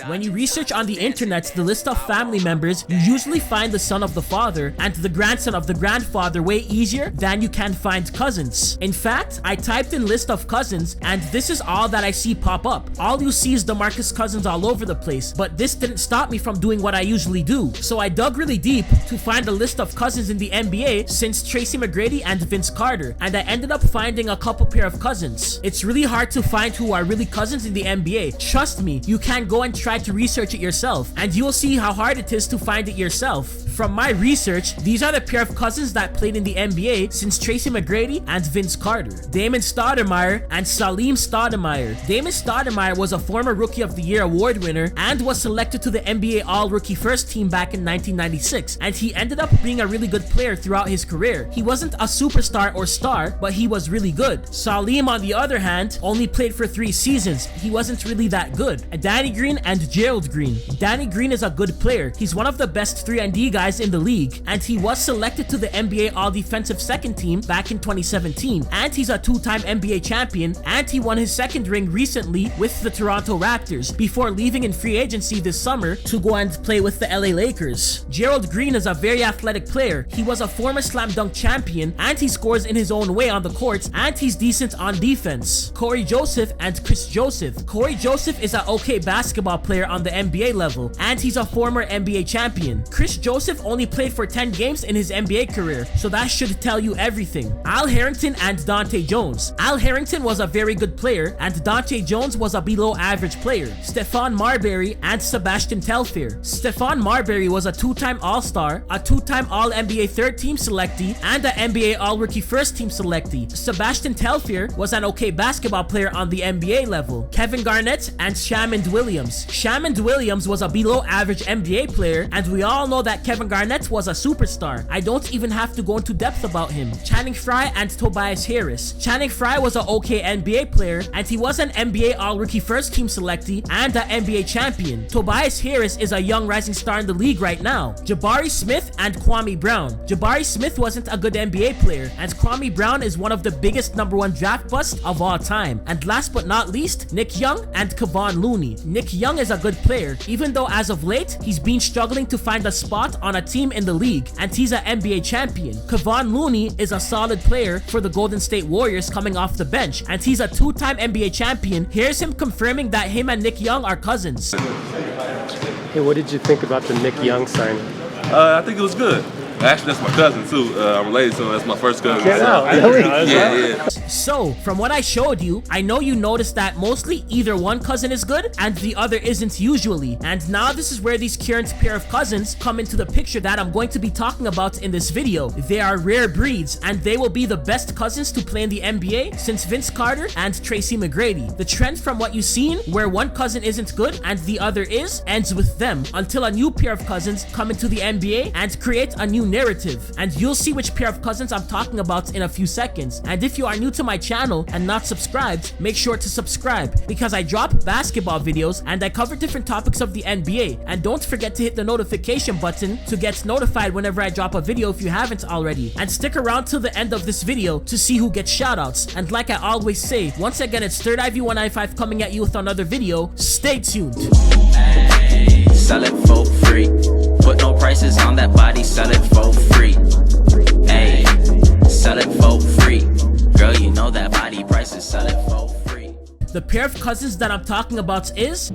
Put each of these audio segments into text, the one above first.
When you research on the internet the list of family members, you usually find the son of the father and the grandson of the grandfather way easier than you can find cousins. In fact, I typed in list of cousins and this is all that I see pop up. All you see is DeMarcus Cousins all over the place, but this didn't stop me from doing what I usually do. So I dug really deep to find a list of cousins in the NBA since Tracy McGrady and Vince Carter, and I ended up finding a couple pair of cousins. It's really hard to find who are really cousins in the NBA. Trust me, you can go and try to research it yourself, and you'll see how hard it is to find it yourself. From my research, these are the pair of cousins that played in the NBA since Tracy McGrady and Vince Carter: Damon Stoudemire and Salim Stoudemire. Damon Stoudemire was a former Rookie of the Year award winner and was selected to the NBA All-Rookie First Team back in 1996, and he ended up being a really good player throughout his career. He wasn't a superstar or star, but he was really good. Salim, on the other hand, only played for 3 seasons. He wasn't really that good. Danny Green and Gerald Green. Danny Green is a good player. He's one of the best 3-and-D guys in the league, and he was selected to the NBA All-Defensive Second Team back in 2017, and he's a 2-time NBA champion, and he won his second ring recently with the Toronto Raptors before leaving in free agency this summer to go and play with the LA Lakers. Gerald Green is a very athletic player. He was a former slam dunk champion, and he scores in his own way on the court, and he's decent on defense. Corey Joseph and Chris Joseph. Corey Joseph is an okay basketball player on the NBA level, and he's a former NBA champion. Chris Joseph only played for 10 games in his NBA career, so that should tell you everything. Al Harrington and Dante Jones. Al Harrington was a very good player, and Dante Jones was a below average player. Stephon Marbury and Sebastian Telfair. Stephon Marbury was a 2-time All-Star, a 2-time All-NBA Third Team selectee, and an NBA All-Rookie First Team selectee. Sebastian Telfair was an okay basketball player on the NBA level. Kevin Garnett and Shammond Williams. Shammond Williams was a below average NBA player, and we all know that Kevin Garnett was a superstar. I don't even have to go into depth about him. Channing Frye and Tobias Harris. Channing Frye was an okay NBA player, and he was an NBA All-Rookie First Team selectee and an NBA champion. Tobias Harris is a young rising star in the league right now. Jabari Smith and Kwame Brown. Jabari Smith wasn't a good NBA player, and Kwame Brown is one of the biggest #1 draft busts of all time. And last but not least, Nick Young and Caban Looney. Nick Young is a good player, even though as of late, he's been struggling to find a spot on a team in the league, and he's an NBA champion. Caban Looney is a solid player for the Golden State Warriors coming off the bench, and he's a 2-time NBA champion. Here's him confirming that him and Nick Young are cousins. Hey, what did you think about the Nick Young signing? I think it was good. Actually, that's my cousin too. I'm related to him. That's my first cousin. Yeah. So, from what I showed you, I know you noticed that mostly either one cousin is good and the other isn't usually. And now this is where these current pair of cousins come into the picture that I'm going to be talking about in this video. They are rare breeds, and they will be the best cousins to play in the NBA since Vince Carter and Tracy McGrady. The trend from what you've seen, where one cousin isn't good and the other is, ends with them until a new pair of cousins come into the NBA and create a new narrative. And you'll see which pair of cousins I'm talking about in a few seconds. And if you are new to my channel and not subscribed, make sure to subscribe, because I drop basketball videos and I cover different topics of the NBA. And don't forget to hit the notification button to get notified whenever I drop a video if you haven't already. And stick around till the end of this video to see who gets shoutouts. And like I always say, once again, it's Third Eye View 195 coming at you with another video. Stay tuned. Ay, sell it for free. Put no prices on that body, sell it for free. Ay, sell it for free. Girl, you know that body prices, sell it for free. The pair of cousins that I'm talking about is...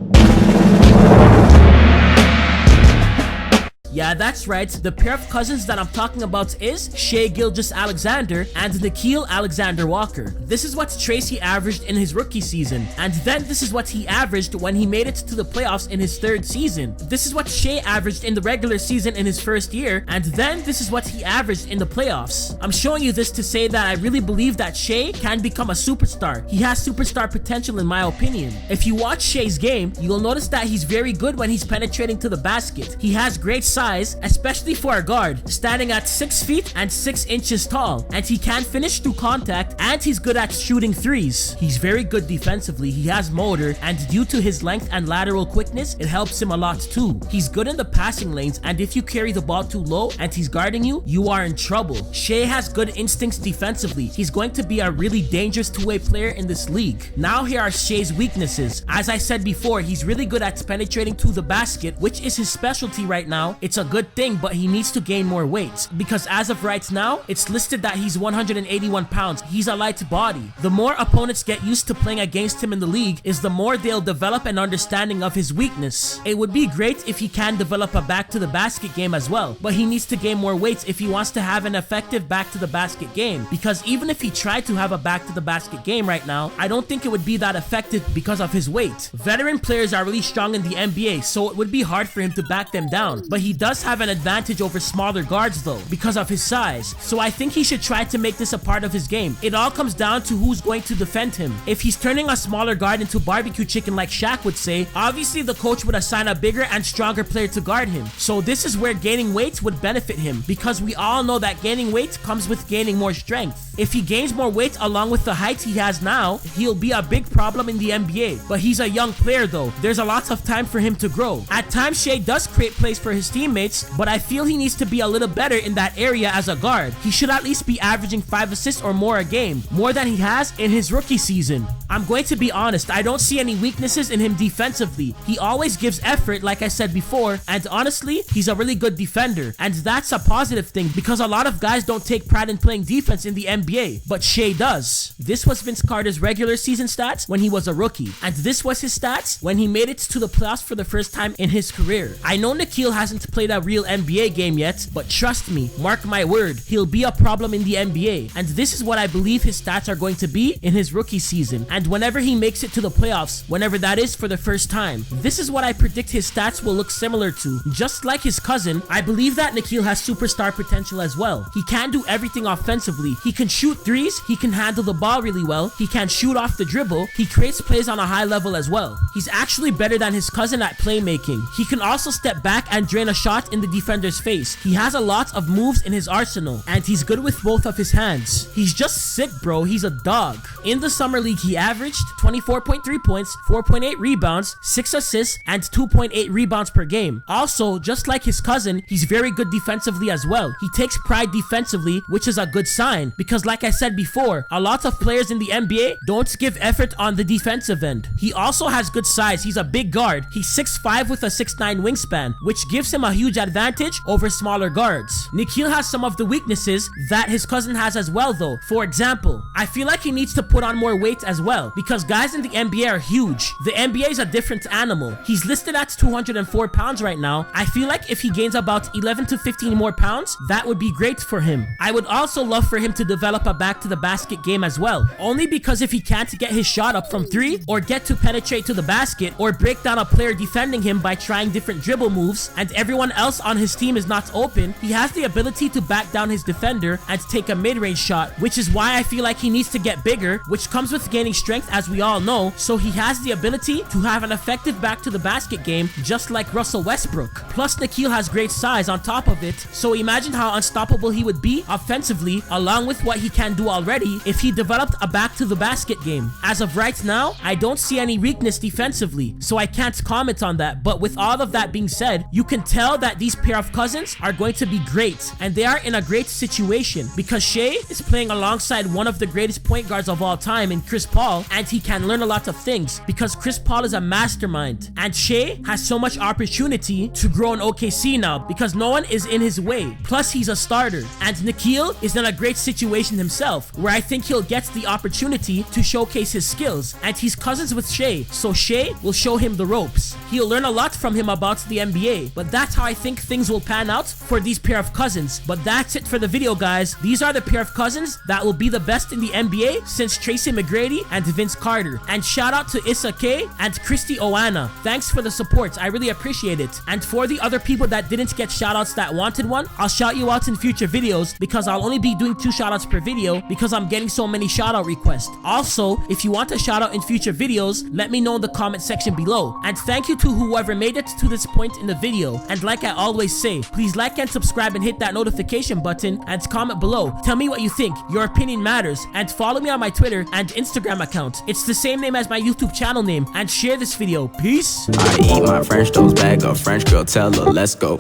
Yeah, that's right. The pair of cousins that I'm talking about is Shai Gilgeous-Alexander and Nickeil Alexander-Walker. This is what Tracy averaged in his rookie season, and then this is what he averaged when he made it to the playoffs in his 3rd season. This is what Shai averaged in the regular season in his 1st year, and then this is what he averaged in the playoffs. I'm showing you this to say that I really believe that Shai can become a superstar. He has superstar potential in my opinion. If you watch Shai's game, you'll notice that he's very good when he's penetrating to the basket. He has great size, size, especially for a guard, standing at 6 feet and 6 inches tall, and he can finish through contact, and he's good at shooting threes. He's very good defensively, he has motor, and due to his length and lateral quickness, it helps him a lot too. He's good in the passing lanes, and if you carry the ball too low and he's guarding you, you are in trouble. Shai has good instincts defensively. He's going to be a really dangerous two-way player in this league. Now here are Shai's weaknesses. As I said before, he's really good at penetrating to the basket, which is his specialty right now. It's a good thing, but he needs to gain more weight, because as of right now, it's listed that he's 181 pounds. He's a light body. The more opponents get used to playing against him in the league, is the more they'll develop an understanding of his weakness. It would be great if he can develop a back to the basket game as well, but he needs to gain more weight if he wants to have an effective back to the basket game, because even if he tried to have a back to the basket game right now, I don't think it would be that effective because of his weight. Veteran players are really strong in the NBA, so it would be hard for him to back them down, but he does have an advantage over smaller guards though, because of his size, so I think he should try to make this a part of his game. It all comes down to who's going to defend him. If he's turning a smaller guard into barbecue chicken like Shaq would say, obviously the coach would assign a bigger and stronger player to guard him. So this is where gaining weight would benefit him, because we all know that gaining weight comes with gaining more strength. If he gains more weight along with the height he has now, he'll be a big problem in the NBA. But he's a young player though. There's a lot of time for him to grow. At times Shai does create plays for his teammates, but I feel he needs to be a little better in that area as a guard. He should at least be averaging 5 assists or more a game, more than he has in his rookie season. I'm going to be honest, I don't see any weaknesses in him defensively. He always gives effort like I said before, and honestly, he's a really good defender, and that's a positive thing because a lot of guys don't take pride in playing defense in the NBA, but Shai does. This was Vince Carter's regular season stats when he was a rookie, and this was his stats when he made it to the playoffs for the first time in his career. I know Nikhil hasn't played a real NBA game yet, but trust me, mark my word, he'll be a problem in the NBA, and this is what I believe his stats are going to be in his rookie season, and whenever he makes it to the playoffs, whenever that is for the first time. This is what I predict his stats will look similar to. Just like his cousin, I believe that Nikhil has superstar potential as well. He can do everything offensively. He can shoot threes, he can handle the ball really well, he can shoot off the dribble, he creates plays on a high level as well. He's actually better than his cousin at playmaking. He can also step back and drain a shot in the defender's face. He has a lot of moves in his arsenal, and he's good with both of his hands. He's just sick, bro. He's a dog. In the summer league, he averaged 24.3 points, 4.8 rebounds, 6 assists, and 2.8 rebounds per game. Also, just like his cousin, he's very good defensively as well. He takes pride defensively, which is a good sign, because like I said before, a lot of players in the NBA don't give effort on the defensive end. He also has good size. He's a big guard. He's 6'5" with a 6'9" wingspan, which gives him a huge advantage over smaller guards. Nikhil has some of the weaknesses that his cousin has as well though. For example, I feel like he needs to put on more weight as well, because guys in the NBA are huge. The NBA is a different animal. He's listed at 204 pounds right now. I feel like if he gains about 11 to 15 more pounds, that would be great for him. I would also love for him to develop a back to the basket game as well, only because if he can't get his shot up from 3 or get to penetrate to the basket or break down a player defending him by trying different dribble moves and everyone else on his team is not open, he has the ability to back down his defender and take a mid-range shot, which is why I feel like he needs to get bigger, which comes with gaining strength as we all know, so he has the ability to have an effective back to the basket game just like Russell Westbrook. Plus Nikhil has great size on top of it, so imagine how unstoppable he would be offensively along with what he can do already if he developed a back to the basket game. As of right now, I don't see any weakness defensively, so I can't comment on that, but with all of that being said, you can tell that these pair of cousins are going to be great, and they are in a great situation because Shai is playing alongside one of the greatest point guards of all time in Chris Paul, and he can learn a lot of things because Chris Paul is a mastermind, and Shai has so much opportunity to grow in OKC now because no one is in his way. Plus he's a starter, and Nikhil is in a great situation himself where I think he'll get the opportunity to showcase his skills, and he's cousins with Shai, so Shai will show him the ropes. He'll learn a lot from him about the NBA, but that's how I think things will pan out for these pair of cousins. But that's it for the video, guys. These are the pair of cousins that will be the best in the NBA since Tracy McGrady and Vince Carter. And shout out to Issa K and Christy Oana. Thanks for the support. I really appreciate it. And for the other people that didn't get shoutouts that wanted one, I'll shout you out in future videos because I'll only be doing 2 shoutouts per video because I'm getting so many shoutout requests. Also, if you want a shoutout in future videos, let me know in the comment section below. And thank you to whoever made it to this point in the video. And like I always say, please like and subscribe and hit that notification button and comment below. Tell me what you think. Your opinion matters. And follow me on my Twitter and Instagram account. It's the same name as my YouTube channel name. And share this video. Peace. I eat my French toast, bag a French girl, tell her let's go.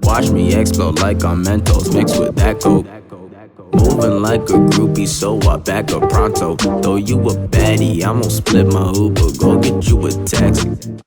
Watch me explode like I'm Mentos mixed with that coke. Moving like a groupie, so I back up pronto. Though you a baddie, I'm gon' split my Uber, go get you a taxi.